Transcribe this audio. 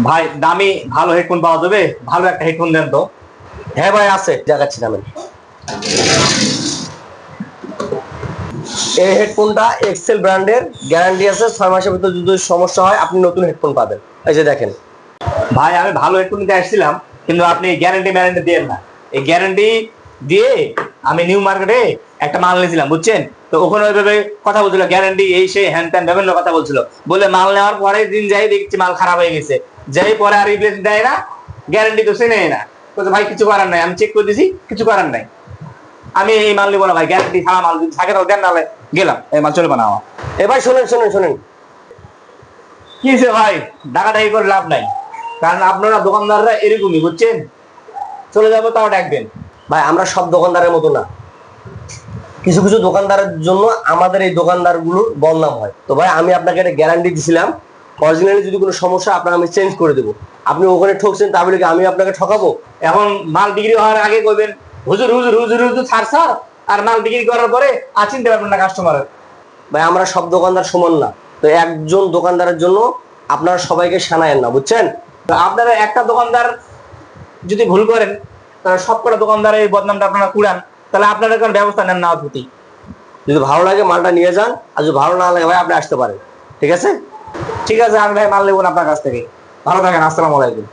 ভাই দামি ভালো হেডফোন পাওয়া যাবে? ভালো একটা হেডফোন দেন তো। হ্যাঁ ভাই আছে, দেখাচ্ছি নামেন। এই হেডফোনটা এক্সেল ব্র্যান্ডের, গ্যারান্টি আছে 6 মাসের ভিতর যদি সমস্যা হয় আপনি নতুন হেডফোন পাবেন। এই যে দেখেন ভাই আমি ভালো হেডফোন নিতে আসছিলাম, কিন্তু আপনি গ্যারান্টি দেন না। এই গ্যারান্টি দিয়ে আমি নিউ মার্কেটে একটা মাল নিয়েছিলাম, বুঝছেন? তো ওখানে ওইভাবে কথা বলছিল, গ্যারান্টি এই সেই হ্যান ত্যান বিভিন্ন কথা বলছিল। বলে মাল নেওয়ার পরে দিন যাই দেখছি মাল খারাপ হয়ে গেছে, যাই পরে আর রিপ্লেস দেয় না, গ্যারান্টি তো সে নেয় না। বলছে ভাই কিছু করার নাই, আমি চেক করে দিছি, কিছু করার নাই। আমি এই মাল নিবো না ভাই, গ্যারান্টি ছাড়া মাল যদি থাকে তাহলে দেন, নাহলে গেলাম, এই মাল চলবে না আমার। এবার শোনেন শোনেন শোনেন, কি হয়েছে ভাই? ডাকাডাকি করে লাভ নাই, কারণ আপনারা দোকানদাররা এরকমই, বুঝছেন? চলে যাবো তাও ডাকবেন। ভাই আমরা সব দোকানদারের মতো না, কিছু কিছু দোকানদারের জন্য আমাদের এই দোকানদারগুলোর বদনাম হয়। তো ভাই আমি আপনাকে একটা গ্যারান্টি দিছিলাম, অরিজিনালি যদি কোনো সমস্যা আপনাকে আমি চেঞ্জ করে দেবো। আপনি ওখানে ঠকছেন, তা বলে কি আমি আপনাকে ঠকাবো? এখন মাল বিক্রি হওয়ার আগে কইবেন হুজুর হুজুর হুজুর হুজুর ছাড় ছাড়, আর মাল বিক্রি করার পরে আর চিনতে পারবেন না কাস্টমারের। ভাই আমরা সব দোকানদার সমান না, তো একজন দোকানদারের জন্য আপনারা সবাইকে সানায়েন না, বুঝছেন? তো আপনারা একটা দোকানদার যদি ভুল করেন, তাহলে সবকটা দোকানদারের এই বদনামটা আপনারা কুড়ান, তাহলে আপনারা কোন ব্যবস্থা নেন না প্রতি। যদি ভালো লাগে মালটা নিয়ে যান, আর যদি ভালো না লাগে ভাই আপনি আসতে পারেন, ঠিক আছে? ঠিক আছে, আমি ভাই মাল নেবো না আপনার কাছ থেকে। ভালো থাকেন, আসসালামু আলাইকুম।